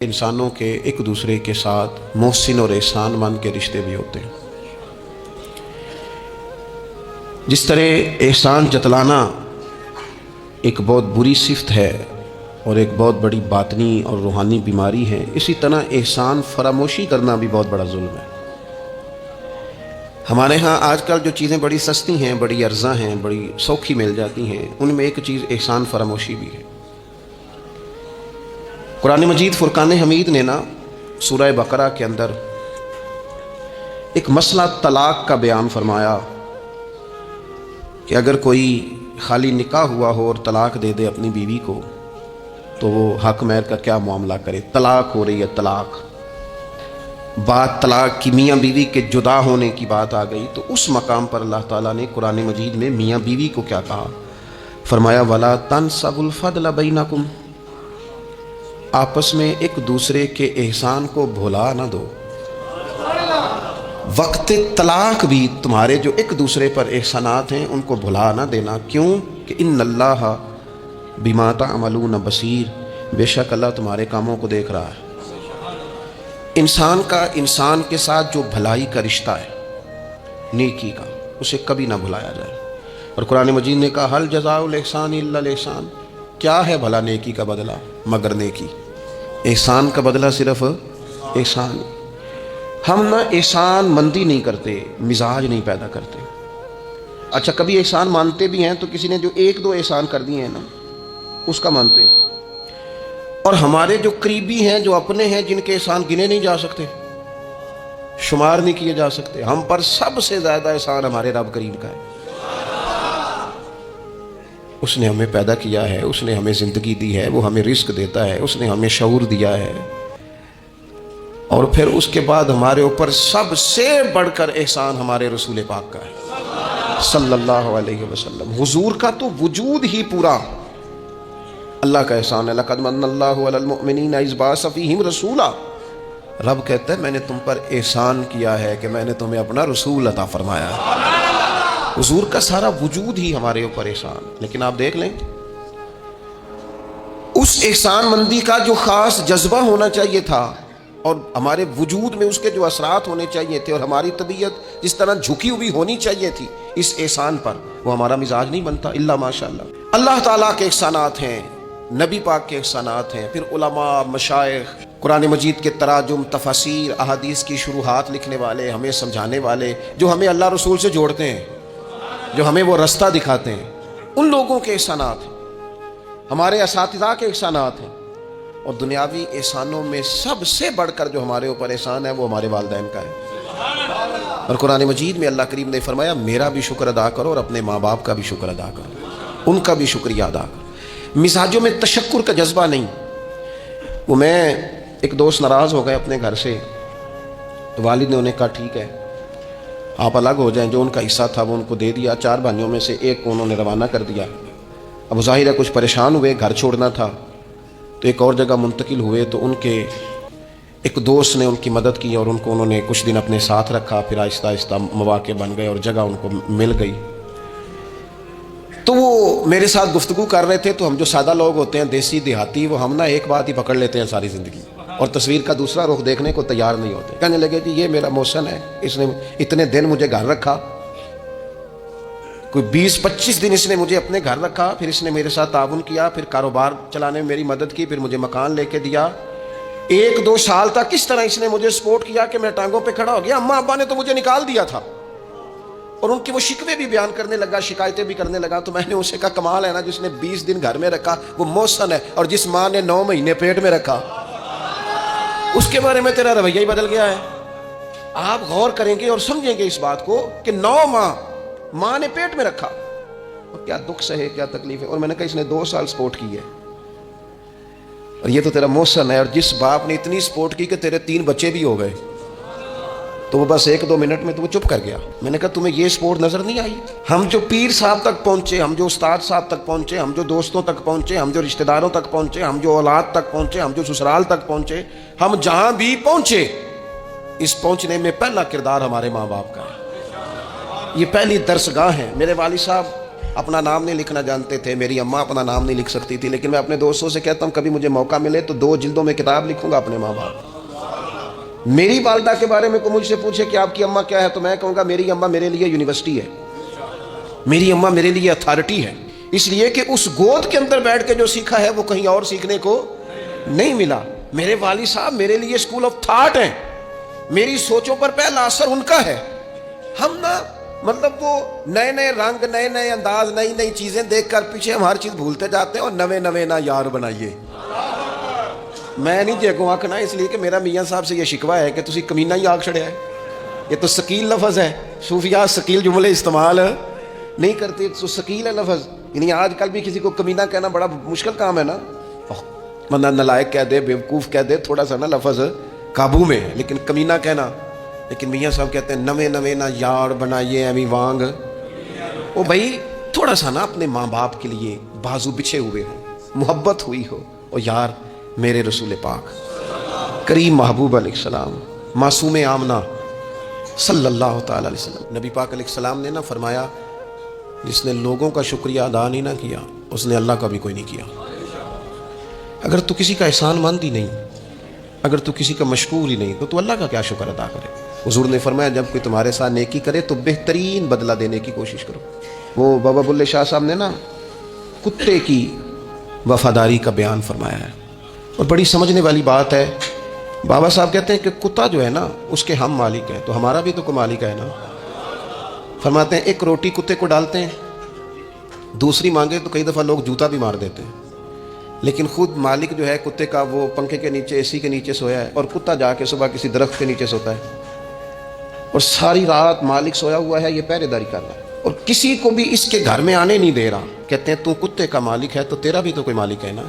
انسانوں کے ایک دوسرے کے ساتھ محسن اور احسان مند کے رشتے بھی ہوتے ہیں۔ جس طرح احسان جتلانا ایک بہت بری صفت ہے اور ایک بہت بڑی باطنی اور روحانی بیماری ہے، اسی طرح احسان فراموشی کرنا بھی بہت بڑا ظلم ہے۔ ہمارے ہاں آج کل جو چیزیں بڑی سستی ہیں، بڑی ارزاں ہیں، بڑی سوکھی مل جاتی ہیں، ان میں ایک چیز احسان فراموشی بھی ہے۔ قرآن مجید فرقان حمید نے سورہ بقرہ کے اندر ایک مسئلہ طلاق کا بیان فرمایا کہ اگر کوئی خالی نکاح ہوا ہو اور طلاق دے دے اپنی بیوی کو تو وہ حق مہر کا کیا معاملہ کرے۔ طلاق ہو رہی ہے، بات طلاق کی، میاں بیوی کے جدا ہونے کی بات آ گئی، تو اس مقام پر اللہ تعالیٰ نے قرآن مجید میں میاں بیوی کو کیا کہا؟ فرمایا وَلَا تَنْسَبُوا الْفَضْلَ بَيْنَكُمْ، آپس میں ایک دوسرے کے احسان کو بھلا نہ دو۔ وقت طلاق بھی تمہارے جو ایک دوسرے پر احسانات ہیں ان کو بھلا نہ دینا۔ کیوں کہ ان اللہ بما تعملون بصیر، بے شک اللہ تمہارے کاموں کو دیکھ رہا ہے۔ انسان کا انسان کے ساتھ جو بھلائی کا رشتہ ہے، نیکی کا، اسے کبھی نہ بھلایا جائے۔ اور قرآن مجید نے کہا ہل جزاء الاحسان الا الاحسان، کیا ہے بھلا نیکی کا بدلہ مگر نیکی۔ احسان کا بدلہ صرف احسان۔ ہم احسان مندی نہیں کرتے، مزاج نہیں پیدا کرتے۔ اچھا کبھی احسان مانتے بھی ہیں تو کسی نے جو ایک دو احسان کر دیے ہیں اس کا مانتے ہیں، اور ہمارے جو قریبی ہیں، جو اپنے ہیں، جن کے احسان گنے نہیں جا سکتے، شمار نہیں کیے جا سکتے، ہم پر سب سے زیادہ احسان ہمارے رب کریم کا ہے۔ اس نے ہمیں پیدا کیا ہے، اس نے ہمیں زندگی دی ہے، وہ ہمیں رزق دیتا ہے، اس نے ہمیں شعور دیا ہے، اور پھر اس کے بعد ہمارے اوپر سب سے بڑھ کر احسان ہمارے رسول پاک کا ہے صلی اللہ علیہ وسلم۔ حضور کا تو وجود ہی پورا اللہ کا احسان ہے۔ لقد من اللہ علی المؤمنین اذ بعث فیہم رسولا، رب کہتا ہے میں نے تم پر احسان کیا ہے کہ میں نے تمہیں اپنا رسول عطا فرمایا ہے۔ حضور کا سارا وجود ہی ہمارے اوپر احسان۔ لیکن آپ دیکھ لیں اس احسان مندی کا جو خاص جذبہ ہونا چاہیے تھا اور ہمارے وجود میں اس کے جو اثرات ہونے چاہیے تھے، اور ہماری طبیعت جس طرح جھکی ہوئی ہونی چاہیے تھی اس احسان پر، وہ ہمارا مزاج نہیں بنتا الا ماشاءاللہ۔ اللہ تعالیٰ کے احسانات ہیں، نبی پاک کے احسانات ہیں، پھر علماء، مشائخ، قرآن مجید کے تراجم، تفاسیر، احادیث کی شروحات لکھنے والے، ہمیں سمجھانے والے، جو ہمیں اللہ رسول سے جوڑتے ہیں، جو ہمیں وہ رستہ دکھاتے ہیں، ان لوگوں کے احسانات ہیں، ہمارے اساتذہ کے احسانات ہیں۔ اور دنیاوی احسانوں میں سب سے بڑھ کر جو ہمارے اوپر احسان ہے وہ ہمارے والدین کا ہے۔ اور قرآن مجید میں اللہ کریم نے فرمایا میرا بھی شکر ادا کرو اور اپنے ماں باپ کا بھی شکر ادا کرو، ان کا بھی شکریہ ادا کرو۔ مزاجوں میں تشکر کا جذبہ نہیں۔ وہ میں ایک دوست ناراض ہو گئے اپنے گھر سے، تو والد نے انہیں کہا ٹھیک ہے آپ الگ ہو جائیں، جو ان کا حصہ تھا وہ ان کو دے دیا۔ 4 بھائیوں میں سے ایک کو انہوں نے روانہ کر دیا۔ اب ظاہر ہے کچھ پریشان ہوئے، گھر چھوڑنا تھا تو ایک اور جگہ منتقل ہوئے، تو ان کے ایک دوست نے ان کی مدد کی اور ان کو انہوں نے کچھ دن اپنے ساتھ رکھا، پھر آہستہ آہستہ مواقع بن گئے اور جگہ ان کو مل گئی۔ تو وہ میرے ساتھ گفتگو کر رہے تھے، تو ہم جو سادہ لوگ ہوتے ہیں، دیسی دیہاتی، وہ ہم ایک بات ہی پکڑ لیتے ہیں ساری زندگی، اور تصویر کا دوسرا رخ دیکھنے کو تیار نہیں ہوتے۔ کہنے لگے جی یہ میرا محسن ہے، اس نے اتنے دن مجھے گھر رکھا، کوئی 20-25 دن اس نے مجھے اپنے گھر رکھا، پھر اس نے میرے ساتھ تعاون کیا، پھر کاروبار چلانے میں میری مدد کی، پھر مجھے مکان لے کے دیا۔ 1-2 سال تک کس طرح اس نے مجھے سپورٹ کیا کہ میں ٹانگوں پہ کھڑا ہو گیا۔ اماں ابا نے تو مجھے نکال دیا تھا، اور ان کی وہ شکوے بھی بیان کرنے لگا، شکایتیں بھی کرنے لگا۔ تو میں نے اسے کہا کمال ہے نا، جس نے 20 دن گھر میں رکھا وہ محسن ہے، اور جس ماں نے 9 مہینے پیٹ میں رکھا اس کے بارے میں تیرا رویہ ہی بدل گیا ہے۔ آپ غور کریں گے اور سمجھیں گے اس بات کو کہ 9 ماں نے پیٹ میں رکھا، اور کیا دکھ سہے، کیا تکلیف ہے۔ اور میں نے کہا اس نے 2 سال سپورٹ کی ہے، اور یہ تو تیرا محسن ہے۔ اور جس باپ نے اتنی سپورٹ کی کہ تیرے 3 بچے بھی ہو گئے، تو وہ بس 1-2 منٹ میں تو وہ چپ کر گیا۔ میں نے کہا تمہیں یہ سپورٹ نظر نہیں آئی؟ ہم جو پیر صاحب تک پہنچے، ہم جو استاد صاحب تک پہنچے، ہم جو دوستوں تک پہنچے، ہم جو رشتہ داروں تک پہنچے، ہم جو اولاد تک پہنچے، ہم جو سسرال تک پہنچے، ہم جہاں بھی پہنچے، اس پہنچنے میں پہلا کردار ہمارے ماں باپ کا ہے۔ یہ پہلی درسگاہ ہے۔ میرے والد صاحب اپنا نام نہیں لکھنا جانتے تھے. میری اماں اپنا نام نہیں لکھ سکتی تھی, لیکن میں اپنے دوستوں سے کہتا ہوں کبھی مجھے موقع ملے تو 2 جلدوں میں کتاب لکھوں گا اپنے ماں باپ. میری والدہ کے بارے میں کوئی مجھ سے پوچھے کہ آپ کی اماں کیا ہے, تو میں کہوں گا میری اماں میرے لیے یونیورسٹی ہے, میری اماں میرے لیے اتھارٹی ہے. اس لیے کہ اس گود کے اندر بیٹھ کے جو سیکھا ہے وہ کہیں اور سیکھنے کو نہیں ملا. میرے والد صاحب میرے لیے اسکول آف تھاٹ ہیں, میری سوچوں پر پہلا اثر ان کا ہے. ہم نا مطلب وہ نئے نئے رنگ, نئے نئے انداز, نئی نئی چیزیں دیکھ کر پیچھے ہم ہر چیز بھولتے جاتے ہیں, اور نوے نہ یار بنائیے. میں نہیں جے کو آنکھنا, اس لیے کہ میرا میاں صاحب سے یہ شکوہ ہے کہ تسی کمینہ ہی آگ چھڑیا ہے. یہ تو ثقیل لفظ ہے, صوفیاء ثقیل جملے استعمال نہیں کرتے, تو ثقیل ہے لفظ. یعنی آج کل بھی کسی کو کمینہ کہنا بڑا مشکل کام ہے نا, بندہ نالائق کہہ دے, بیوقوف کہہ دے, تھوڑا سا نا لفظ قابو میں, لیکن کمینہ کہنا. لیکن میاں صاحب کہتے ہیں نوے نہ یار بنائیے ایویں وانگ. وہ بھائی تھوڑا سا نا اپنے ماں باپ کے لیے بازو بچھے ہوئے ہو, محبت ہوئی ہو. اور یار میرے رسول پاک کریم محبوب علیہ السلام, معصوم آمنہ صلی اللہ تعالی علیہ وسلم, نبی پاک علیہ السلام نے نا فرمایا جس نے لوگوں کا شکریہ ادا نہیں نہ کیا اس نے اللہ کا بھی کوئی نہیں کیا. اگر تو کسی کا احسان مند ہی نہیں, اگر تو کسی کا مشکور ہی نہیں, تو تو اللہ کا کیا شکر ادا کرے. حضور نے فرمایا جب کوئی تمہارے ساتھ نیکی کرے تو بہترین بدلہ دینے کی کوشش کرو. وہ بابا بلے شاہ صاحب نے نا کتے کی وفاداری کا بیان فرمایا ہے, اور بڑی سمجھنے والی بات ہے. بابا صاحب کہتے ہیں کہ کتا جو ہے نا اس کے ہم مالک ہیں, تو ہمارا بھی تو کوئی مالک ہے نا. فرماتے ہیں ایک روٹی کتے کو ڈالتے ہیں, دوسری مانگے تو کئی دفعہ لوگ جوتا بھی مار دیتے ہیں, لیکن خود مالک جو ہے کتے کا وہ پنکھے کے نیچے, اے سی کے نیچے سویا ہے, اور کتا جا کے صبح کسی درخت کے نیچے سوتا ہے, اور ساری رات مالک سویا ہوا ہے, یہ پہرے داری کر رہا ہے, اور کسی کو بھی اس کے گھر میں آنے نہیں دے رہا. کہتے ہیں تو کتے کا مالک ہے تو تیرا بھی تو کوئی مالک ہے نا.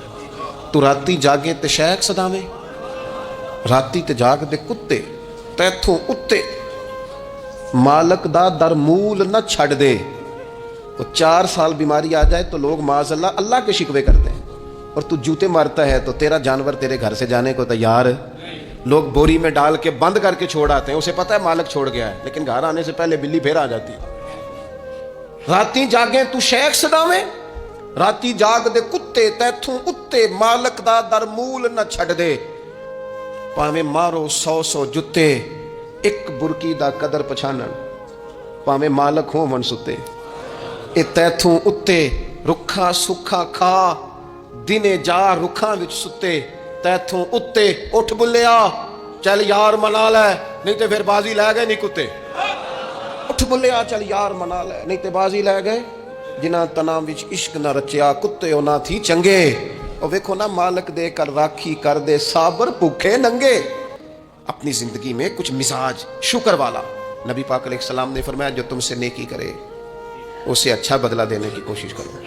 تو راتی جاگے تے شیخ صدامے, راتی تے جاگ دے کتے تیتھوں اتے, مالک دا در مول نہ چھڑ دے. تو 4 سال بیماری آ جائے تو لوگ معاذ اللہ اللہ کے شکوے کرتے ہیں, اور تو جوتے مارتا ہے تو تیرا جانور تیرے گھر سے جانے کو تیار. لوگ بوری میں ڈال کے بند کر کے چھوڑ آتے ہیں, اسے پتہ ہے مالک چھوڑ گیا ہے, لیکن گھر آنے سے پہلے بلی پھر آ جاتی. راتی جاگیں تو شیخ صدامے, راتی جاگ دے کتے تیتھوں اتے, مالک دا در مول نہ چھڑ دے. پاویں مارو 100 جتے, ایک برکی دا قدر پچھانن, پاویں مالک ہوں من ستے. اے تیتھوں اتے رکھا سکھا کھا, دنے جا رکھاں وچ ستے. تیتھوں اتے اٹھ بلیا, چل یار منا لے نہیں تے پھر بازی لے گئے نہیں کتے. اٹھ بلیا چل یار منا لے نہیں تے بازی لے گئے. جنہاں تناں وچ عشق نہ رچیا کتے انہاں تھی چنگے. اور ویکھو نا مالک دے کر راکھی کر دے صابر بھوکے ننگے. اپنی زندگی میں کچھ مزاج شکر والا. نبی پاک علیہ السلام نے فرمایا جو تم سے نیکی کرے اسے اچھا بدلہ دینے کی کوشش کرو.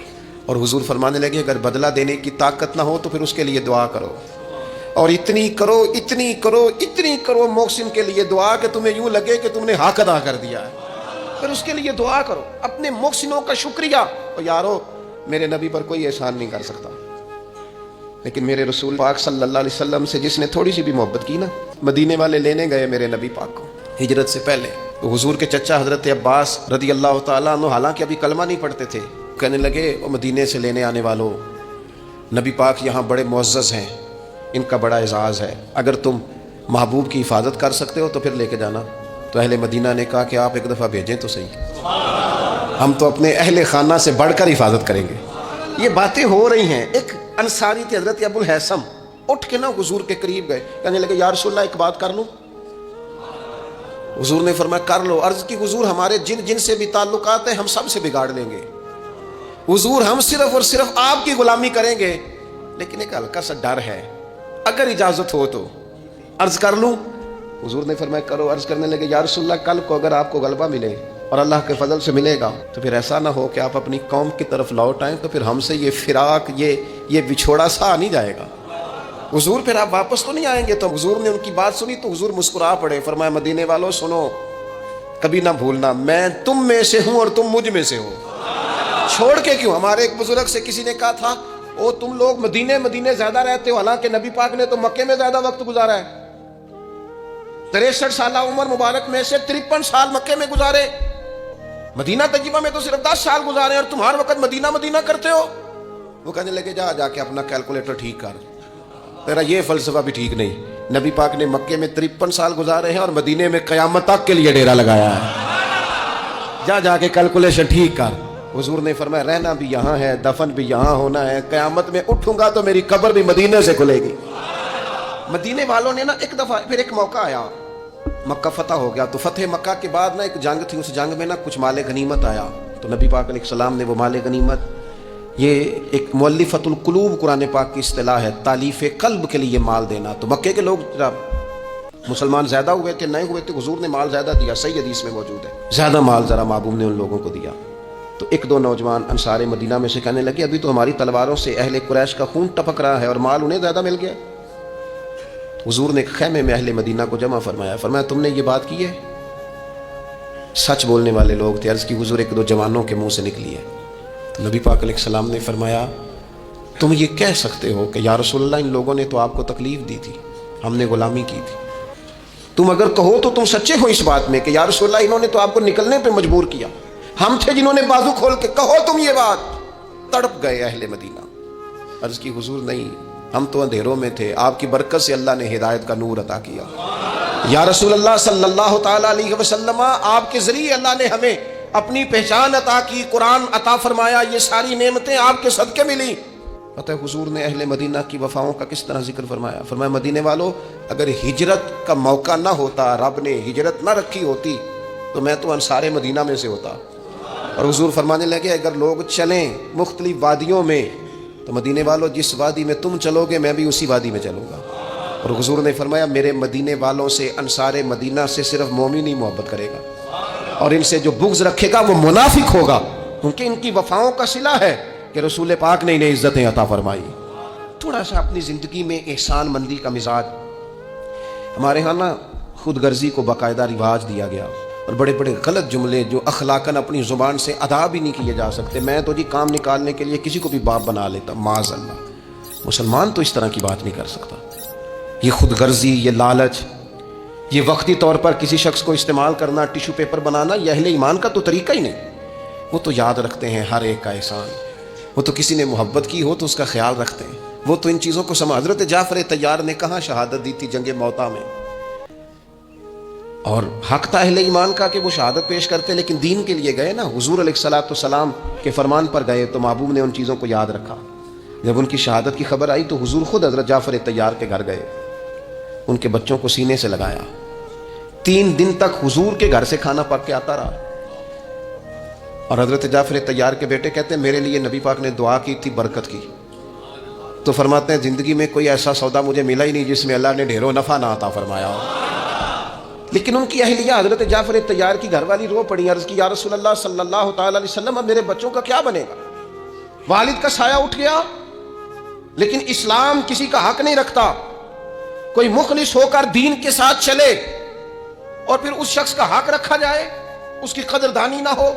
اور حضور فرمانے لگے اگر بدلہ دینے کی طاقت نہ ہو تو پھر اس کے لیے دعا کرو, اور اتنی کرو اتنی کرو اتنی کرو محسن کے لیے دعا کہ تمہیں یوں لگے کہ تم نے حق ادا کر دیا ہے. پھر اس کے لیے دعا کرو, اپنے محسنوں کا شکریہ. اور یارو میرے نبی پر کوئی احسان نہیں کر سکتا, لیکن میرے رسول پاک صلی اللہ علیہ وسلم سے جس نے تھوڑی سی بھی محبت کی نا, مدینے والے لینے گئے میرے نبی پاک کو ہجرت سے پہلے. تو حضور کے چچا حضرت عباس رضی اللہ تعالیٰ عنہ حالانکہ ابھی کلمہ نہیں پڑھتے تھے, کہنے لگے وہ مدینے سے لینے آنے والوں, نبی پاک یہاں بڑے معزز ہیں, ان کا بڑا اعزاز ہے, اگر تم محبوب کی حفاظت کر سکتے ہو تو پھر لے کے جانا. تو اہل مدینہ نے کہا کہ آپ ایک دفعہ بھیجیں تو صحیح, ہم تو اپنے اہل خانہ سے بڑھ کر حفاظت کریں گے. یہ باتیں ہو رہی ہیں. ایک انصاری تھے حضرت ابو الحیثم, اٹھ کے نا حضور کے قریب گئے, کہنے لگے یا رسول اللہ ایک بات کر لوں. حضور نے فرمایا کر لو. عرض کی حضور ہمارے جن سے بھی تعلقات ہیں ہم سب سے بگاڑ لیں گے. حضور ہم صرف اور صرف آپ کی غلامی کریں گے, لیکن ایک ہلکا سا ڈر ہے, اگر اجازت ہو تو عرض کر لوں. حضور نے فرمایا کرو. عرض کرنے لگے یا رسول اللہ کل کو اگر آپ کو غلبہ ملے اور اللہ کے فضل سے ملے گا تو پھر ایسا نہ ہو کہ آپ اپنی قوم کی طرف لوٹ آئیں تو پھر ہم سے یہ فراق یہ بچھوڑا سا نہیں جائے گا. حضور پھر آپ واپس تو نہیں آئیں گے. تو حضور نے ان کی بات سنی تو حضور مسکرا پڑے, فرمایا مدینے والوں سنو, کبھی نہ بھولنا میں تم میں سے ہوں اور تم مجھ میں سے ہو. چھوڑ کے کیوں. ہمارے ایک بزرگ سے کسی نے کہا تھا او تم لوگ مدینے زیادہ رہتے ہو, حالانکہ نبی پاک نے تو مکے میں زیادہ وقت گزارا ہے. 63 سالہ عمر مبارک میں سے 53 سال مکے میں گزارے. مدینہ طیبہ میں تو صرف 10 سال گزارے اور تم ہر وقت مدینہ مدینہ کرتے ہو. وہ کہنے لگے جا کے اپنا کیلکولیٹر ٹھیک کر، تیرا یہ فلسفہ بھی ٹھیک نہیں. نبی پاک نے مکے میں 53 سال گزارے ہیں اور مدینے میں قیامت تک کے لیے ڈیرا لگایا ہے. جا کے کیلکولیشن ٹھیک کر. حضور نے فرمایا رہنا بھی یہاں ہے، دفن بھی یہاں ہونا ہے، قیامت میں اٹھوں گا تو میری قبر بھی مدینے سے کھلے گی. مدینے والوں نے نا ایک دفعہ پھر ایک موقع آیا، مکہ فتح ہو گیا. تو فتح مکہ کے بعد نا ایک جنگ تھی، اس جنگ میں نا کچھ مال غنیمت آیا. تو نبی پاک علیہ السلام نے وہ مال غنیمت، یہ ایک مؤلفۃ القلوب قرآن پاک کی اصطلاح ہے، تالیف قلب کے لیے مال دینا. تو مکے کے لوگ مسلمان زیادہ ہوئے تھے، نئے ہوئے تھے، حضور نے مال زیادہ دیا، صحیح حدیث میں موجود ہے. زیادہ مال ذرا محبوب نے ان لوگوں کو دیا. تو ایک دو نوجوان انصار مدینہ میں سے کہنے لگے ابھی تو ہماری تلواروں سے اہل قریش کا خون ٹپک رہا ہے اور مال انہیں زیادہ مل گیا. حضور نے ایک خیمے میں اہل مدینہ کو جمع فرمایا تم نے یہ بات کی ہے؟ سچ بولنے والے لوگ تھے. عرض کی حضور ایک دو جوانوں کے منہ سے نکلی ہے. نبی پاک علیہ السلام نے فرمایا تم یہ کہہ سکتے ہو کہ یا رسول اللہ ان لوگوں نے تو آپ کو تکلیف دی تھی، ہم نے غلامی کی تھی. تم اگر کہو تو تم سچے ہو اس بات میں کہ یا رسول اللہ انہوں نے تو آپ کو نکلنے پہ مجبور کیا، ہم تھے جنہوں نے بازو کھول کے کہو تم یہ بات. تڑپ گئے اہل مدینہ. عرض کی حضور نہیں، ہم تو اندھیروں میں تھے، آپ کی برکت سے اللہ نے ہدایت کا نور عطا کیا. یا رسول اللہ صلی اللہ تعالی علیہ وسلم آپ کے ذریعے اللہ نے ہمیں اپنی پہچان عطا کی، قرآن عطا فرمایا، یہ ساری نعمتیں آپ کے صدقے ملی. پتہ حضور نے اہل مدینہ کی وفاؤں کا کس طرح ذکر فرمایا مدینے والوں اگر ہجرت کا موقع نہ ہوتا، رب نے ہجرت نہ رکھی ہوتی تو میں تو انصار مدینہ میں سے ہوتا. اور حضور فرمانے لگے اگر لوگ چلیں مختلف وادیوں میں تو مدینے والوں جس وادی میں تم چلو گے میں بھی اسی وادی میں چلوں گا. اور حضور نے فرمایا میرے مدینے والوں سے، انصار مدینہ سے صرف مومن ہی محبت کرے گا اور ان سے جو بغض رکھے گا وہ منافق ہوگا، کیونکہ ان کی وفاؤں کا صلہ ہے کہ رسول پاک نے انہیں عزتیں عطا فرمائی. تھوڑا سا اپنی زندگی میں احسان مندی کا مزاج. ہمارے ہاں نا خود غرضی کو باقاعدہ رواج دیا گیا اور بڑے بڑے غلط جملے جو اخلاقاً اپنی زبان سے ادا بھی نہیں کیے جا سکتے. میں تو جی کام نکالنے کے لیے کسی کو بھی باپ بنا لیتا، معاذ اللہ. مسلمان تو اس طرح کی بات نہیں کر سکتا. یہ خود غرضی، یہ لالچ، یہ وقتی طور پر کسی شخص کو استعمال کرنا، ٹیشو پیپر بنانا، یہ اہل ایمان کا تو طریقہ ہی نہیں. وہ تو یاد رکھتے ہیں ہر ایک کا احسان، وہ تو کسی نے محبت کی ہو تو اس کا خیال رکھتے ہیں. وہ تو ان چیزوں کو حضرت جعفر طیار نے کہاں شہادت دی تھی جنگ موطا میں، اور حق تھا اہل ایمان کا کہ وہ شہادت پیش کرتے، لیکن دین کے لیے گئے نا، حضور علیہ الصلوۃ والسلام کے فرمان پر گئے تو محبوب نے ان چیزوں کو یاد رکھا. جب ان کی شہادت کی خبر آئی تو حضور خود حضرت جعفر طیار کے گھر گئے، ان کے بچوں کو سینے سے لگایا. 3 دن تک حضور کے گھر سے کھانا پک کے آتا رہا. اور حضرت جعفر طیار کے بیٹے کہتے ہیں میرے لیے نبی پاک نے دعا کی تھی برکت کی. تو فرماتے ہیں زندگی میں کوئی ایسا سودا مجھے ملا ہی نہیں جس میں اللہ نے ڈھیروں نفع نہ عطا فرمایا ہو. لیکن ان کی اہلیہ حضرت جعفر طیار کی گھر والی رو پڑی، عرض کی یا رسول اللہ صلی اللہ تعالی علیہ وسلم اب میرے بچوں کا کیا بنے گا؟ والد کا سایہ اٹھ گیا، لیکن اسلام کسی کا حق نہیں رکھتا. کوئی مخلص ہو کر دین کے ساتھ چلے اور پھر اس شخص کا حق رکھا جائے، اس کی قدردانی نہ ہو،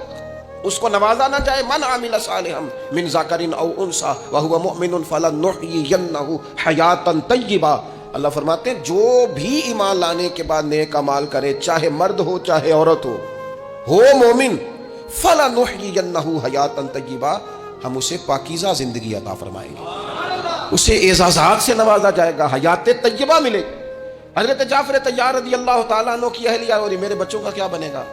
اس کو نوازا نہ جائے. من عمل صالحا من ذکر او انثى وهو مؤمن فلنحيينه حیاتا طیبہ. اللہ فرماتے ہیں جو بھی ایمان لانے کے بعد نیک اعمال کرے، چاہے مرد ہو چاہے عورت ہو مومن، فلنحيينه حیاتا طیبہ، ہم اسے پاکیزہ زندگی عطا فرمائیں گے، اسے اعزازات سے نوازا جائے گا، حیات طیبہ ملے. حضرت جعفر طیار رضی اللہ تعالیٰ عنہ کی اہلیہ اور میرے بچوں کا کیا بنے گا؟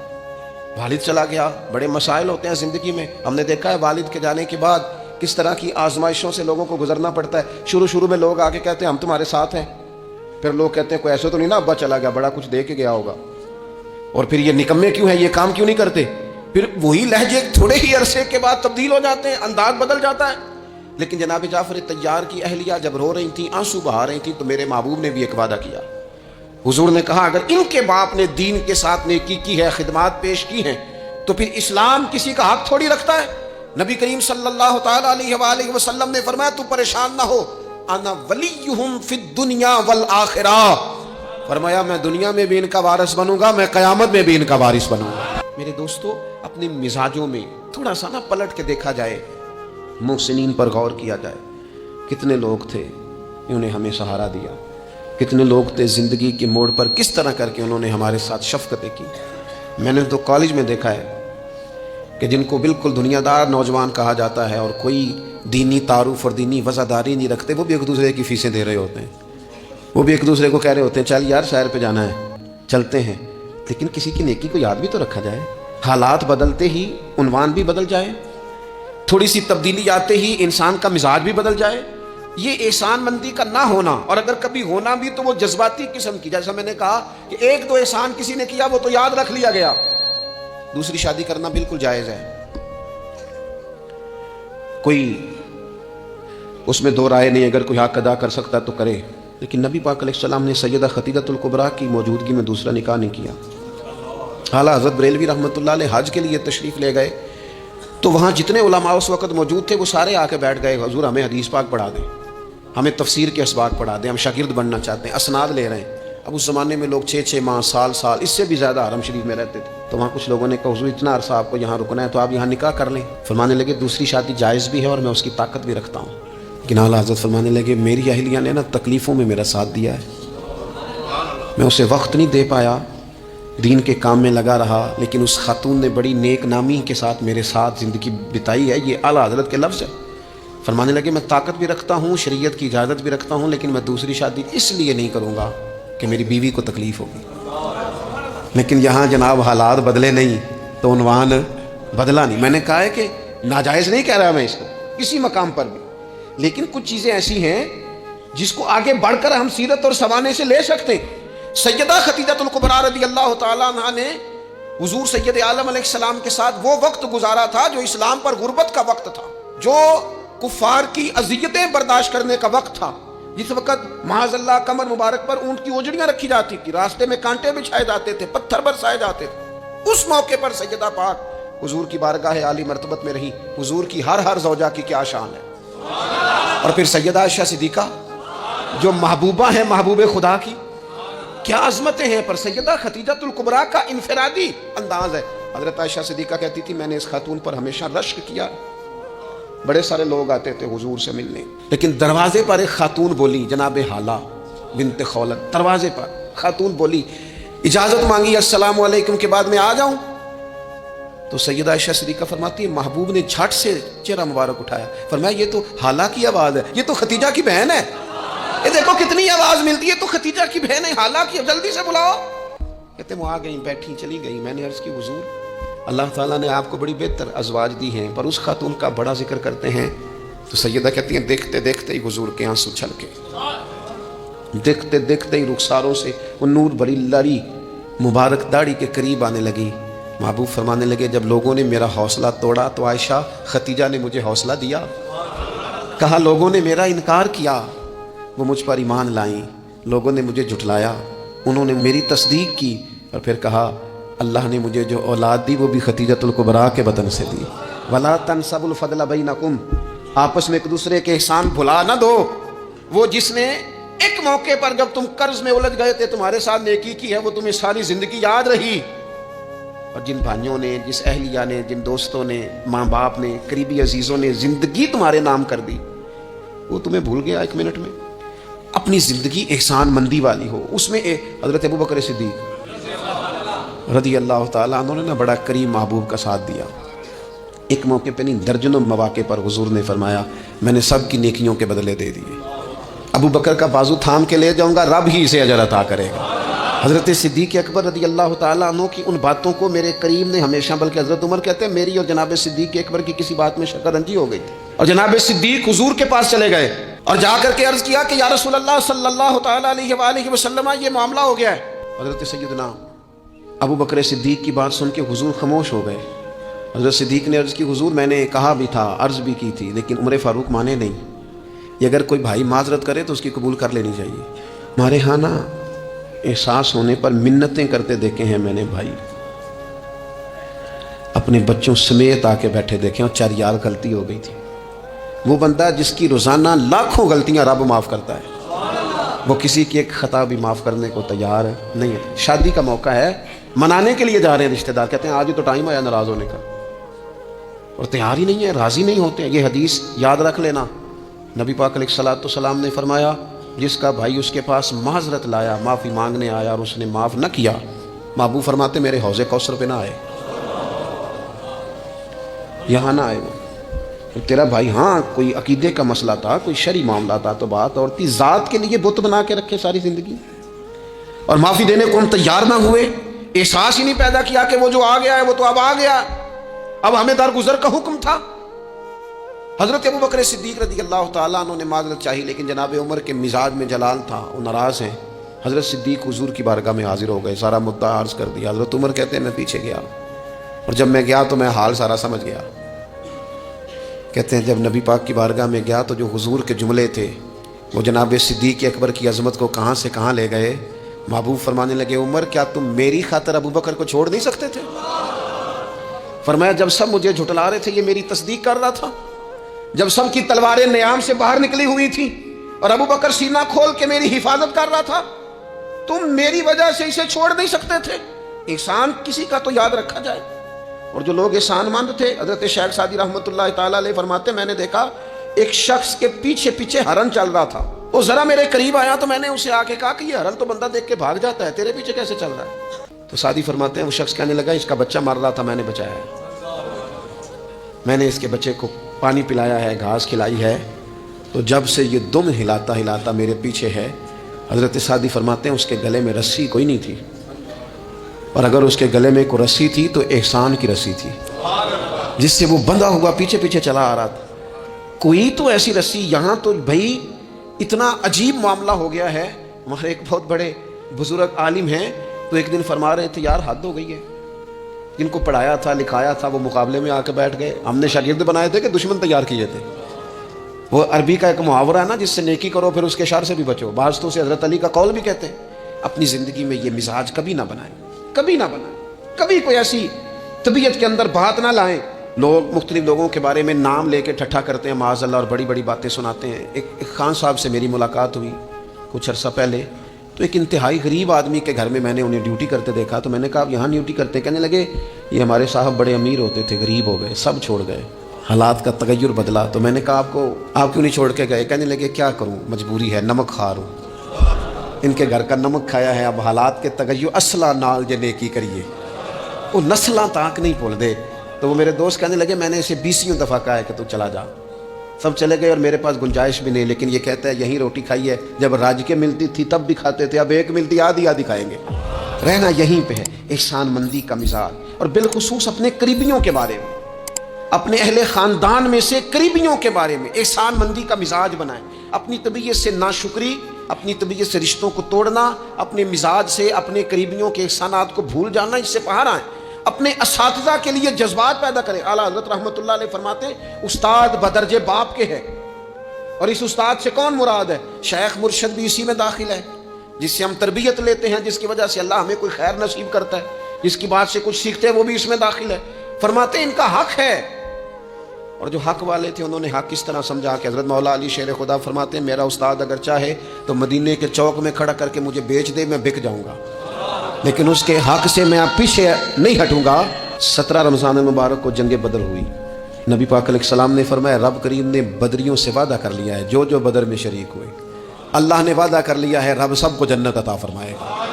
والد چلا گیا. بڑے مسائل ہوتے ہیں زندگی میں، ہم نے دیکھا ہے والد کے جانے کے بعد کس طرح کی آزمائشوں سے لوگوں کو گزرنا پڑتا ہے. شروع میں لوگ آ کے کہتے ہیں ہم تمہارے ساتھ ہیں، پھر لوگ کہتے ہیں کوئی ایسا تو نہیں نا ابا چلا گیا، بڑا کچھ دے کے گیا ہوگا، اور پھر یہ نکمے کیوں ہیں، یہ کام کیوں نہیں کرتے. پھر وہی لہجے تھوڑے ہی عرصے کے بعد تبدیل ہو جاتے ہیں، انداز بدل جاتا ہے. لیکن جناب جعفر طیار کی اہلیہ جب رو رہی تھیں، آنسو بہا رہی تھیں، تو میرے محبوب نے بھی ایک وعدہ کیا. حضور نے کہا اگر ان کے باپ نے دین کے ساتھ نیکی کی ہے، خدمات پیش کی ہیں، تو پھر اسلام کسی کا حق تھوڑی رکھتا ہے. نبی کریم صلی اللہ تعالی علیہ وآلہ وسلم نے فرمایا تو پریشان نہ ہو، انا ولیہم فی الدنیا والآخرہ. فرمایا میں دنیا میں بھی ان کا وارث بنوں گا، میں قیامت میں بھی ان کا وارث بنوں گا. میرے دوستو اپنے مزاجوں میں تھوڑا سا نا پلٹ کے دیکھا جائے، محسنین پر غور کیا جائے. کتنے لوگ تھے انہوں نے ہمیں سہارا دیا، کتنے لوگ تھے زندگی کے موڑ پر کس طرح کر کے انہوں نے ہمارے ساتھ شفقتیں کی. میں نے تو کالج میں دیکھا ہے کہ جن کو بالکل دنیا دار نوجوان کہا جاتا ہے اور کوئی دینی تعارف اور دینی وزاداری نہیں رکھتے، وہ بھی ایک دوسرے کی فیسیں دے رہے ہوتے ہیں، وہ بھی ایک دوسرے کو کہہ رہے ہوتے ہیں چل یار سیر پہ جانا ہے چلتے ہیں، لیکن کسی کی نیکی کو یاد بھی تو رکھا جائے۔ حالات بدلتے ہی عنوان بھی بدل جائے، تھوڑی سی تبدیلی آتے ہی انسان کا مزاج بھی بدل جائے۔ یہ احسان مندی کا نہ ہونا، اور اگر کبھی ہونا بھی تو وہ جذباتی قسم کی، جیسا میں نے کہا کہ ایک دو احسان کسی نے کیا وہ تو یاد رکھ لیا گیا۔ دوسری شادی کرنا بالکل جائز ہے، کوئی اس میں دو رائے نہیں، اگر کوئی حق ادا کر سکتا تو کرے، لیکن نبی پاک علیہ السلام نے سیدہ خدیجہ الکبریٰ کی موجودگی میں دوسرا نکاح نہیں کیا۔ اعلیٰ حضرت بریلوی رحمۃ اللہ علیہ حج کے لیے تشریف لے گئے تو وہاں جتنے علماء اس وقت موجود تھے وہ سارے آ کے بیٹھ گئے، حضور ہمیں حدیث پاک پڑھا دیں، ہمیں تفسیر کے اسباق پڑھا دیں، ہم شاگرد بننا چاہتے ہیں، اسناد لے رہے ہیں۔ اب اس زمانے میں لوگ 6 ماہ سال اس سے بھی زیادہ حرم شریف میں رہتے تھے، تو وہاں کچھ لوگوں نے کہا حضور اتنا عرصہ آپ کو یہاں رکنا ہے تو آپ یہاں نکاح کر لیں۔ فرمانے لگے دوسری شادی جائز بھی ہے اور میں اس کی طاقت بھی رکھتا ہوں، لیکن اعلیٰ حضرت فرمانے لگے میری اہلیہ نے نا تکلیفوں میں میرا ساتھ دیا ہے، میں اسے وقت نہیں دے پایا، دین کے کام میں لگا رہا، لیکن اس خاتون نے بڑی نیک نامی کے ساتھ میرے ساتھ زندگی بتائی ہے۔ یہ اعلیٰ حضرت کے لفظ ہے۔ فرمانے لگے میں طاقت بھی رکھتا ہوں، شریعت کی اجازت بھی رکھتا ہوں، لیکن میں دوسری شادی اس لیے نہیں کروں گا کہ میری بیوی کو تکلیف ہوگی۔ لیکن یہاں جناب حالات بدلے نہیں تو عنوان بدلا نہیں۔ میں نے کہا ہے کہ ناجائز نہیں کہہ رہا میں اس کو کسی مقام پر بھی، لیکن کچھ چیزیں ایسی ہیں جس کو آگے بڑھ کر ہم سیرت اور سوانے سے لے سکتے ہیں۔ سیدہ خدیجہ الکبریٰ رضی اللہ تعالیٰ عنہ نے حضور سید عالم علیہ السلام کے ساتھ وہ وقت گزارا تھا جو اسلام پر غربت کا وقت تھا، جو کفار کی اذیتیں برداشت کرنے کا وقت تھا، جس وقت معاذ اللہ کمر مبارک پر اونٹ کی اوجڑیاں رکھی جاتی تھی، راستے میں کانٹے بچھائے جاتے تھے، پتھر برسائے جاتے تھے۔ اس موقع پر سیدہ پاک حضور کی بارگاہ عالی مرتبت میں رہی۔ حضور کی ہر زوجہ کی کیا شان ہے، اور پھر سیدہ عائشہ صدیقہ جو محبوبہ ہیں محبوب خدا کی، کیا عظمتیں ہیں۔ پر سیدہ خدیجہ الکبریٰ کا انفرادی انداز ہے۔ حضرت عائشہ صدیقہ کہتی تھی میں نے اس خاتون پر ہمیشہ رشک کیا، بڑے سارے لوگ آتے تھے حضور سے ملنے، لیکن دروازے پر ایک خاتون بولی، جناب حالہ بنت خولت، دروازے پر خاتون بولی، اجازت مانگی السلام علیکم کے بعد میں آ جاؤں؟ تو سیدہ عائشہ صدیقہ فرماتی ہے محبوب نے جھٹ سے چہرہ مبارک اٹھایا، فرمایا یہ تو حالہ کی آواز ہے، یہ تو ختیجہ کی بہن ہے، یہ دیکھو کتنی آواز ملتی ہے، تو ختیجہ کی بہن ہے، حالہ کی، جلدی سے بلاؤ۔ کہتے وہ آ گئی، بیٹھی، چلی گئی۔ میں نے عرض کی حضور اللہ تعالیٰ نے آپ کو بڑی بہتر ازواج دی ہیں، پر اس خاتون کا بڑا ذکر کرتے ہیں۔ تو سیدہ کہتی ہیں دیکھتے دیکھتے ہی حضور کے آنسو چھلکے، دیکھتے دیکھتے ہی رخساروں سے وہ نور بھری لاری مبارک داڑھی کے قریب آنے لگی۔ محبوب فرمانے لگے جب لوگوں نے میرا حوصلہ توڑا تو عائشہ ختیجہ نے مجھے حوصلہ دیا، کہا لوگوں نے میرا انکار کیا وہ مجھ پر ایمان لائیں، لوگوں نے مجھے جھٹلایا انہوں نے میری تصدیق کی، اور پھر کہا اللہ نے مجھے جو اولاد دی وہ بھی خدیجہ الکبریٰ کے بدن سے دی۔ وَلَا تَنْسَبُوا الْفَضْلَ بَيْنَكُمْ، آپس میں ایک دوسرے کے احسان بھلا نہ دو۔ وہ جس نے ایک موقع پر جب تم قرض میں الجھ گئے تھے تمہارے ساتھ نیکی کی ہے، وہ تمہیں ساری زندگی یاد رہی، اور جن بھائیوں نے، جس اہلیہ نے، جن دوستوں نے، ماں باپ نے، قریبی عزیزوں نے زندگی تمہارے نام کر دی، وہ تمہیں بھول گیا ایک منٹ میں۔ اپنی زندگی احسان مندی والی ہو، اس میں حضرت ابوبکر صدیق رضی اللہ تعالیٰ عنہ نے بڑا کریم محبوب کا ساتھ دیا۔ ایک موقع پہ نہیں درجنوں مواقع پر حضور نے فرمایا میں نے سب کی نیکیوں کے بدلے دے دیے، ابو بکر کا بازو تھام کے لے جاؤں گا، رب ہی اسے اجر عطا کرے گا۔ حضرت صدیق اکبر رضی اللہ تعالیٰ عنہ کی ان باتوں کو میرے کریم نے ہمیشہ، بلکہ حضرت عمر کہتے ہیں میری اور جناب صدیق اکبر کی کسی بات میں شکر رنجی ہو گئی تھی، اور جناب صدیق حضور کے پاس چلے گئے اور جا کر کے عرض کیا کہ یا رسول اللہ صلی اللہ تعالیٰ علیہ وآلہ وسلم یہ معاملہ ہو گیا ہے۔ حضرت سیدنا ابو بکر صدیق کی بات سن کے حضور خاموش ہو گئے۔ حضرت صدیق نے عرض کی حضور میں نے کہا بھی تھا، عرض بھی کی تھی، لیکن عمر فاروق مانے نہیں، یہ اگر کوئی بھائی معذرت کرے تو اس کی قبول کر لینی چاہیے۔ ہمارے ہاں نا احساس ہونے پر منتیں کرتے دیکھے ہیں میں نے بھائی، اپنے بچوں سمیت آ کے بیٹھے دیکھے، اور چار یار غلطی ہو گئی تھی۔ وہ بندہ جس کی روزانہ لاکھوں غلطیاں رب معاف کرتا ہے، وہ کسی کی ایک خطا بھی معاف کرنے کو تیار نہیں ہے۔ شادی کا موقع ہے، منانے کے لیے جا رہے ہیں رشتہ دار، کہتے ہیں آج تو ٹائم آیا ناراض ہونے کا، اور تیار ہی نہیں ہے، راضی نہیں ہوتے۔ یہ حدیث یاد رکھ لینا، نبی پاک علیہ الصلوۃ والسلام نے فرمایا جس کا بھائی اس کے پاس معذرت لایا، معافی مانگنے آیا اور اس نے معاف نہ کیا، محبوب فرماتے میرے حوض کوثر پہ نہ آئے۔ یہاں نہ آئے وہ تیرا بھائی، ہاں کوئی عقیدے کا مسئلہ تھا، کوئی شرعی معاملہ تھا تو بات اور تھی، ذات کے لیے بت بنا کے رکھے ساری زندگی، اور معافی دینے کو ہم تیار نہ ہوئے، احساس ہی نہیں پیدا کیا کہ وہ جو آ گیا ہے وہ تو اب آ گیا، اب ہمیں درگزر کا حکم تھا۔ حضرت ابوبکر صدیق رضی اللہ تعالیٰ عنہ نے معذرت چاہی، لیکن جناب عمر کے مزاج میں جلال تھا، وہ ناراض ہیں۔ حضرت صدیق حضور کی بارگاہ میں حاضر ہو گئے، سارا مدعا عرض کر دیا۔ حضرت عمر کہتے ہیں میں پیچھے گیا، اور جب میں گیا تو میں حال سارا سمجھ گیا۔ کہتے ہیں جب نبی پاک کی بارگاہ میں گیا تو جو حضور کے جملے تھے وہ جناب صدیق اکبر کی عظمت کو کہاں سے کہاں لے گئے۔ محبوب فرمانے لگے عمر کیا تم میری خاطر ابوبکر کو چھوڑ نہیں سکتے تھے؟ فرمایا جب سب مجھے جھٹلا رہے تھے یہ میری تصدیق کر رہا تھا، جب سب کی تلواریں نیام سے باہر نکلی ہوئی تھیں اور ابوبکر سینہ کھول کے میری حفاظت کر رہا تھا، تم میری وجہ سے اسے چھوڑ نہیں سکتے تھے۔ احسان کسی کا تو یاد رکھا جائے، اور جو لوگ احسان مند تھے، حضرت شیخ سعدی رحمۃ اللہ تعالیٰ علیہ فرماتے میں نے دیکھا ایک شخص کے پیچھے پیچھے ہرن چل رہا تھا، وہ ذرا میرے قریب آیا تو میں نے اسے آ کے کہا کہ یہ ہرن تو بندہ دیکھ کے بھاگ جاتا ہے، تیرے پیچھے کیسے چل رہا ہے؟ تو سعدی فرماتے ہیں وہ شخص کہنے لگا اس کا بچہ مر رہا تھا، میں نے بچایا ہے، میں نے اس کے بچے کو پانی پلایا ہے، گھاس کھلائی ہے، تو جب سے یہ دم ہلاتا ہلاتا میرے پیچھے ہے۔ حضرت سعدی فرماتے ہیں اس کے گلے میں رسی کوئی نہیں تھی، اور اگر اس کے گلے میں کوئی رسی تھی تو احسان کی رسی تھی جس سے وہ بندھا ہوا پیچھے پیچھے چلا آ رہا تھا۔ کوئی تو ایسی رسی، یہاں تو بھائی اتنا عجیب معاملہ ہو گیا ہے۔ ہمارے ایک بہت بڑے بزرگ عالم ہیں تو ایک دن فرما رہے تھے یار حد ہو گئی ہے، جن کو پڑھایا تھا لکھایا تھا وہ مقابلے میں آ کے بیٹھ گئے، ہم نے شاگرد بنائے تھے کہ دشمن تیار کیے تھے۔ وہ عربی کا ایک محاورہ ہے نا، جس سے نیکی کرو پھر اس کے شر سے بھی بچو، بعض تو اسے حضرت علی کا قول بھی کہتے ہیں۔ اپنی زندگی میں یہ مزاج کبھی نہ بنائیں، کبھی نہ بنائیں، کبھی کوئی ایسی طبیعت کے اندر بات نہ لائیں۔ لوگ مختلف لوگوں کے بارے میں نام لے کے ٹھٹھا کرتے ہیں معاذ اللہ، اور بڑی بڑی باتیں سناتے ہیں۔ ایک خان صاحب سے میری ملاقات ہوئی کچھ عرصہ پہلے، تو ایک انتہائی غریب آدمی کے گھر میں میں نے انہیں ڈیوٹی کرتے دیکھا، تو میں نے کہا آپ یہاں ڈیوٹی کرتے؟ کہنے لگے یہ ہمارے صاحب بڑے امیر ہوتے تھے، غریب ہو گئے، سب چھوڑ گئے، حالات کا تغیر بدلا۔ تو میں نے کہا آپ کیوں نہیں چھوڑ کے گئے؟ کہنے لگے کیا کروں، مجبوری ہے، نمک خار ہوں، ان کے گھر کا نمک کھایا ہے، اب حالات کے تغیر اصلہ نال جے نیکی کریے، وہ نسلاں تاک نہیں بھول دے۔ تو وہ میرے دوست کہنے لگے میں نے اسے 20 دفعہ کہا ہے کہ تو چلا جا، سب چلے گئے اور میرے پاس گنجائش بھی نہیں، لیکن یہ کہتا ہے یہیں روٹی کھائی ہے، جب راج کے ملتی تھی تب بھی کھاتے تھے، اب ایک ملتی آدھی آدھی کھائیں گے، رہنا یہیں پہ ہے۔ احسان مندی کا مزاج، اور بالخصوص اپنے قریبیوں کے بارے میں، اپنے اہل خاندان میں سے قریبیوں کے بارے میں احسان مندی کا مزاج بنائیں۔ اپنی طبیعت سے ناشکری، اپنی طبیعت سے رشتوں کو توڑنا، اپنے مزاج سے اپنے قریبیوں کے احسانات کو بھول جانا، اس سے باہر آئیں۔ اپنے اساتذہ کے لیے جذبات پیدا کریں۔ اعلیٰ حضرت رحمۃ اللہ علیہ فرماتے ہیں استاد بدرجے باپ کے ہے، اور اس استاد سے کون مراد ہے؟ شیخ مرشد بھی اسی میں داخل ہے، جس سے ہم تربیت لیتے ہیں، جس کی وجہ سے اللہ ہمیں کوئی خیر نصیب کرتا ہے، جس کی بات سے کچھ سیکھتے ہیں، وہ بھی اس میں داخل ہے۔ فرماتے ہیں ان کا حق ہے، اور جو حق والے تھے انہوں نے حق اس طرح سمجھا کہ حضرت مولا علی شیر خدا فرماتے ہیں میرا استاد اگر چاہے تو مدینے کے چوک میں کھڑا کر کے مجھے بیچ دے، میں بک جاؤں گا، لیکن اس کے حق سے میں پیچھے نہیں ہٹوں گا۔ 17 رمضان المبارک کو جنگ بدر ہوئی، نبی پاک علیہ السلام نے فرمایا رب کریم نے بدریوں سے وعدہ کر لیا ہے جو بدر میں شریک ہوئے، اللہ نے وعدہ کر لیا ہے رب سب کو جنت عطا فرمائے گا۔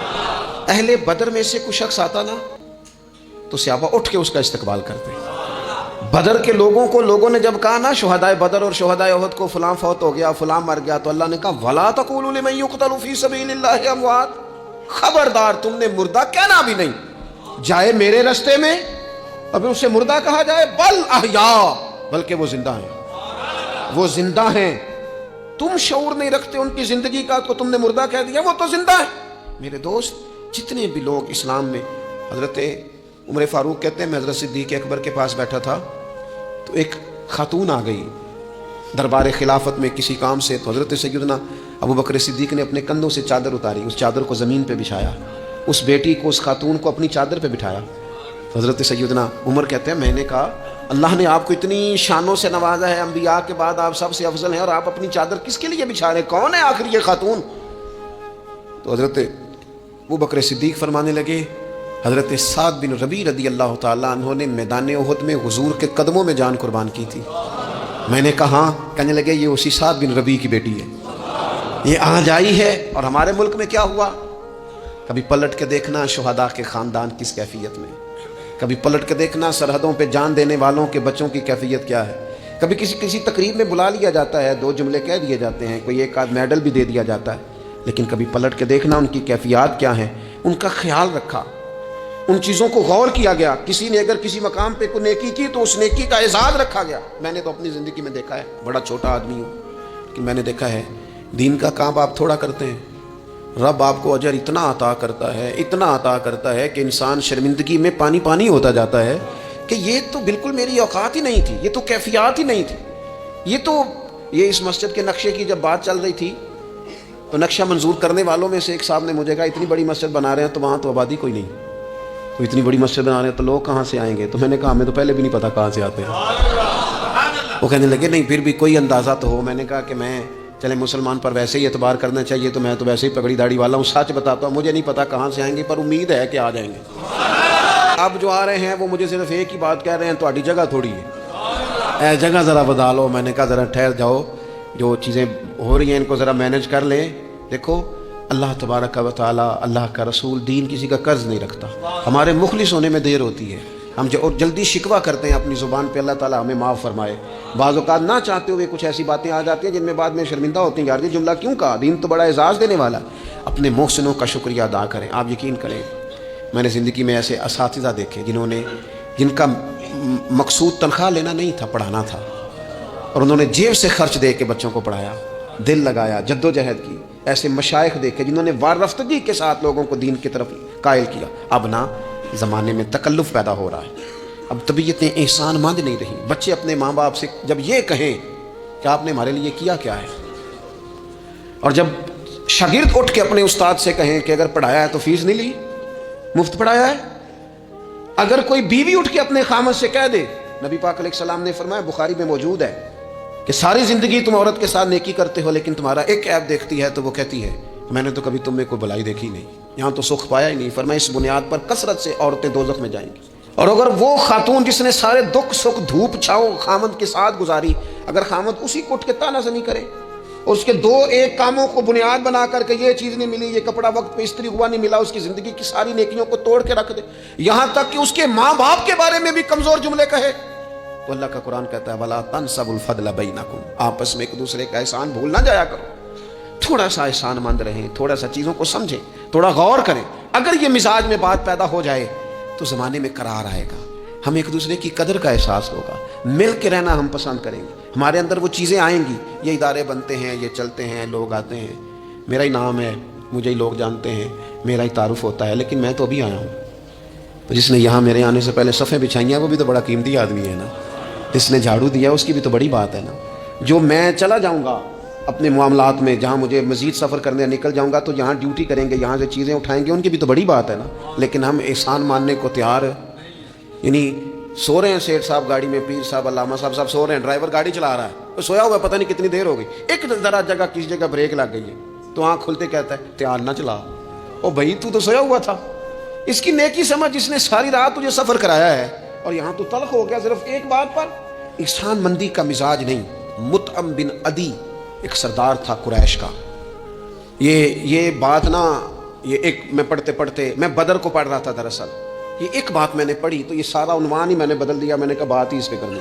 اہل بدر میں سے کوئی شخص آتا نا تو صحابہ اٹھ کے اس کا استقبال کرتے۔ بدر کے لوگوں نے جب کہا نا شہدائے بدر اور شہدائے احد کو فلاں فوت ہو گیا، فلاں مر گیا، تو اللہ نے کہا وَلَا تَقُولُوا لِمَن يُقْتَلُ فِي سَبِيلِ اللَّهِ أَمْوَاتٌ، خبردار تم نے مردہ کہنا بھی نہیں، جائے میرے رستے میں اب اسے مردہ کہا جائے، بل احیاء، بلکہ وہ زندہ ہیں، وہ زندہ ہیں۔ تم شعور نہیں رکھتے ان کی زندگی کا تو تم نے مردہ کہہ دیا، وہ تو زندہ ہے۔ میرے دوست جتنے بھی لوگ اسلام میں، حضرت عمر فاروق کہتے ہیں میں حضرت صدیق اکبر کے پاس بیٹھا تھا تو ایک خاتون آ گئی دربار خلافت میں کسی کام سے، تو حضرت سیدنا ابوبکر صدیق نے اپنے کندھوں سے چادر اتاری، اس چادر کو زمین پہ بچھایا، اس بیٹی کو، اس خاتون کو اپنی چادر پہ بٹھایا۔ حضرت سیدنا عمر کہتے ہیں میں نے کہا اللہ نے آپ کو اتنی شانوں سے نوازا ہے، انبیاء کے بعد آپ سب سے افضل ہیں، اور آپ اپنی چادر کس کے لیے بچھا رہے ہیں؟ کون ہے آخر یہ خاتون؟ تو حضرت ابوبکر صدیق فرمانے لگے حضرت سعد بن ربیع رضی اللہ تعالیٰ عنہ نے میدان احد میں حضور کے قدموں میں جان قربان کی تھی۔ میں نے کہا کہنے لگے یہ اسی سعد بن ربیع کی بیٹی ہے، یہ آج آئی ہے۔ اور ہمارے ملک میں کیا ہوا؟ کبھی پلٹ کے دیکھنا شہداء کے خاندان کس کیفیت میں، کبھی پلٹ کے دیکھنا سرحدوں پہ جان دینے والوں کے بچوں کی کیفیت کیا ہے. کبھی کسی تقریب میں بلا لیا جاتا ہے, 2 جملے کہہ دیے جاتے ہیں, کوئی ایک آدھ میڈل بھی دے دیا جاتا ہے, لیکن کبھی پلٹ کے دیکھنا ان کی کیفیات کیا ہیں, ان کا خیال رکھا, ان چیزوں کو غور کیا گیا. کسی نے اگر کسی مقام پہ کوئی نیکی کی تو اس نیکی کا اعزاز رکھا گیا. میں نے تو اپنی زندگی میں دیکھا ہے, بڑا چھوٹا آدمی ہوں کہ میں نے دیکھا ہے دین کا کام آپ تھوڑا کرتے ہیں, رب آپ کو اجر اتنا عطا کرتا ہے, اتنا عطا کرتا ہے کہ انسان شرمندگی میں پانی ہوتا جاتا ہے کہ یہ تو بالکل میری اوقات ہی نہیں تھی, یہ تو کیفیات ہی نہیں تھی. یہ اس مسجد کے نقشے کی جب بات چل رہی تھی تو نقشہ منظور کرنے والوں میں سے ایک صاحب نے مجھے کہا اتنی بڑی مسجد بنا رہے ہیں تو وہاں تو آبادی کوئی نہیں, تو اتنی بڑی مسجد بنا رہے ہیں تو لوگ کہاں سے آئیں گے. تو میں نے کہا ہمیں تو پہلے بھی نہیں پتا کہاں سے آتے ہیں. وہ کہنے لگے نہیں پھر بھی کوئی اندازہ تو ہو. میں نے کہا کہ میں چلے مسلمان پر ویسے ہی اعتبار کرنا چاہیے, تو میں تو ویسے ہی پگڑی داڑھی والا ہوں, سچ بتاتا ہوں مجھے نہیں پتا کہاں سے آئیں گے, پر امید ہے کہ آ جائیں گے. اب جو آ رہے ہیں وہ مجھے صرف ایک ہی بات کہہ رہے ہیں, تہاڈی جگہ تھوڑی ہے, جگہ ذرا بتا لو. میں نے کہا ذرا ٹھہر جاؤ, جو چیزیں ہو رہی ہیں ان کو ذرا مینج کر لیں. دیکھو اللہ تبارک و تعالی, اللہ کا رسول, دین کسی کا قرض نہیں رکھتا. ہمارے مخلص ہونے میں دیر ہوتی ہے, ہم اور جلدی شکوہ کرتے ہیں اپنی زبان پہ, اللہ تعالیٰ ہمیں معاف فرمائے. بعض اوقات نہ چاہتے ہوئے کچھ ایسی باتیں آ جاتی ہیں جن میں بعد میں شرمندہ ہوتی ہیں, یار یہ جملہ کیوں کہا, دین تو بڑا اعزاز دینے والا. اپنے محسنوں کا شکریہ ادا کریں. آپ یقین کریں میں نے زندگی میں ایسے اساتذہ دیکھے جن کا مقصود تنخواہ لینا نہیں تھا, پڑھانا تھا, اور انہوں نے جیب سے خرچ دے کے بچوں کو پڑھایا, دل لگایا, جد و جہد کی. ایسے مشائخ دیکھے جنہوں نے وارفتگی کے ساتھ لوگوں کو دین کی طرف قائل کیا. اب نا زمانے میں تکلف پیدا ہو رہا ہے, اب طبیعتیں احسان مند نہیں رہی. بچے اپنے ماں باپ سے جب یہ کہیں کہ آپ نے ہمارے لیے کیا ہے, اور جب شاگرد اٹھ کے اپنے استاد سے کہیں کہ اگر پڑھایا ہے تو فیس نہیں لی, مفت پڑھایا ہے. اگر کوئی بیوی اٹھ کے اپنے خامد سے کہہ دے, نبی پاک علیہ السلام نے فرمایا, بخاری میں موجود ہے, کہ ساری زندگی تم عورت کے ساتھ نیکی کرتے ہو لیکن تمہارا ایک عیب دیکھتی ہے تو وہ کہتی ہے میں نے تو کبھی تم میں کوئی بھلائی دیکھی نہیں, یہاں تو سکھ پایا ہی نہیں. فرمایا اس بنیاد پر کثرت سے عورتیں دوزخ میں جائیں گی. اور اگر وہ خاتون جس نے سارے دکھ سکھ دھوپ چھاؤں خامد کے ساتھ گزاری, اگر خامد اسی کو اٹھ کے تانا زنی کرے اور اس کے 2-1 کاموں کو بنیاد بنا کر کے یہ چیز نہیں ملی, یہ کپڑا وقت پہ استری ہوا نہیں ملا, اس کی زندگی کی ساری نیکیوں کو توڑ کے رکھ دے, یہاں تک کہ اس کے ماں باپ کے بارے میں بھی کمزور جملے کہے, تو اللہ کا قرآن کہتا ہے وَلَا تَنْسَبُوا الْفَضْلَ بَيْنَكُمْ, آپس میں ایک دوسرے کا احسان بھول نہ جایا کرو. تھوڑا سا احسان مند رہیں, تھوڑا سا چیزوں کو سمجھیں, تھوڑا غور کریں. اگر یہ مزاج میں بات پیدا ہو جائے تو زمانے میں قرار آئے گا, ہم ایک دوسرے کی قدر کا احساس ہوگا, مل کے رہنا ہم پسند کریں گے, ہمارے اندر وہ چیزیں آئیں گی. یہ ادارے بنتے ہیں, یہ چلتے ہیں, لوگ آتے ہیں, میرا ہی نام ہے, مجھے ہی لوگ جانتے ہیں, میرا ہی تعارف ہوتا ہے, لیکن میں تو ابھی آیا ہوں. تو جس نے یہاں میرے آنے سے پہلے صفیں بچھائی ہیں وہ بھی تو بڑا قیمتی آدمی ہے نا, جس نے جھاڑو دیا اس کی بھی تو بڑی بات ہے نا. جو میں چلا جاؤں گا اپنے معاملات میں, جہاں مجھے مزید سفر کرنے نکل جاؤں گا تو یہاں ڈیوٹی کریں گے, یہاں سے چیزیں اٹھائیں گے, ان کی بھی تو بڑی بات ہے نا. لیکن ہم احسان ماننے کو تیار, یعنی سو رہے ہیں سیٹھ صاحب گاڑی میں, پیر صاحب, علامہ صاحب سو رہے ہیں, ڈرائیور گاڑی چلا رہا ہے, سویا ہوا ہے, پتہ نہیں کتنی دیر ہو گئی, ایک ذرا جگہ کسی جگہ بریک لگ گئی ہے تو آنکھ کھلتے کہتا ہے دھیان نہ چلا, او بھائی تو سویا ہوا تھا. اس کی نیکی سمجھ جس نے ساری رات تجھے سفر کرایا ہے, اور یہاں تو تلخ ہو گیا صرف ایک بات پر. احسان مندی کا مزاج نہیں. مطعم بن عدی ایک سردار تھا قریش کا, یہ بات نا, یہ ایک میں پڑھتے میں بدر کو پڑھ رہا تھا دراصل, یہ ایک بات میں نے پڑھی تو یہ سارا عنوان ہی میں نے بدل دیا. میں نے کہا بات ہی اس پہ کرنی.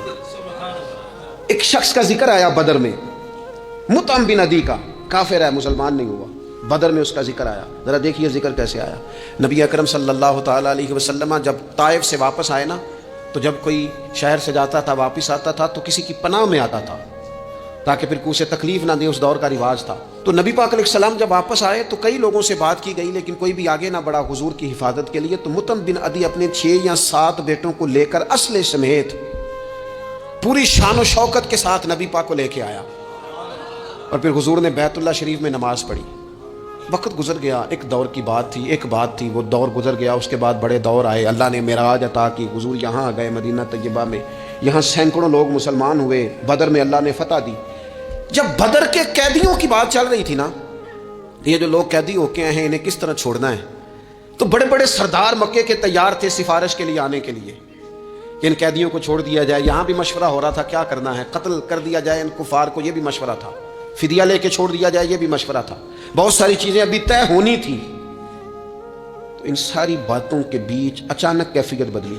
ایک شخص کا ذکر آیا بدر میں, مطعم بن عدی کا, کافر ہے, مسلمان نہیں ہوا, بدر میں اس کا ذکر آیا. ذرا دیکھیے ذکر کیسے آیا. نبی اکرم صلی اللہ تعالیٰ علیہ وسلم جب طائف سے واپس آئے نا, تو جب کوئی شہر سے جاتا تھا واپس آتا تھا تو کسی کی پناہ میں آتا تھا تاکہ پھر کوئی سے تکلیف نہ دے, اس دور کا رواج تھا. تو نبی پاک علیہ السلام جب واپس آئے تو کئی لوگوں سے بات کی گئی لیکن کوئی بھی آگے نہ بڑھا حضور کی حفاظت کے لیے. تو مطعم بن عدی اپنے 6 یا 7 بیٹوں کو لے کر اسلحے سمیت پوری شان و شوکت کے ساتھ نبی پاک کو لے کے آیا, اور پھر حضور نے بیت اللہ شریف میں نماز پڑھی. وقت گزر گیا, ایک دور کی بات تھی, ایک بات تھی, وہ دور گزر گیا. اس کے بعد بڑے دور آئے, اللہ نے معراج عطا کی, حضور یہاں آ گئے مدینہ طیبہ میں, یہاں سینکڑوں لوگ مسلمان ہوئے, بدر میں اللہ نے فتح دی. جب بدر کے قیدیوں کی بات چل رہی تھی نا, یہ جو لوگ قیدی ہو کے ہیں انہیں کس طرح چھوڑنا ہے, تو بڑے بڑے سردار مکے کے تیار تھے سفارش کے لیے آنے کے لیے کہ ان قیدیوں کو چھوڑ دیا جائے. یہاں بھی مشورہ ہو رہا تھا کیا کرنا ہے, قتل کر دیا جائے ان کفار کو, یہ بھی مشورہ تھا, فدیہ لے کے چھوڑ دیا جائے, یہ بھی مشورہ تھا. بہت ساری چیزیں ابھی طے ہونی تھی. تو ان ساری باتوں کے بیچ اچانک کیفیت بدلی.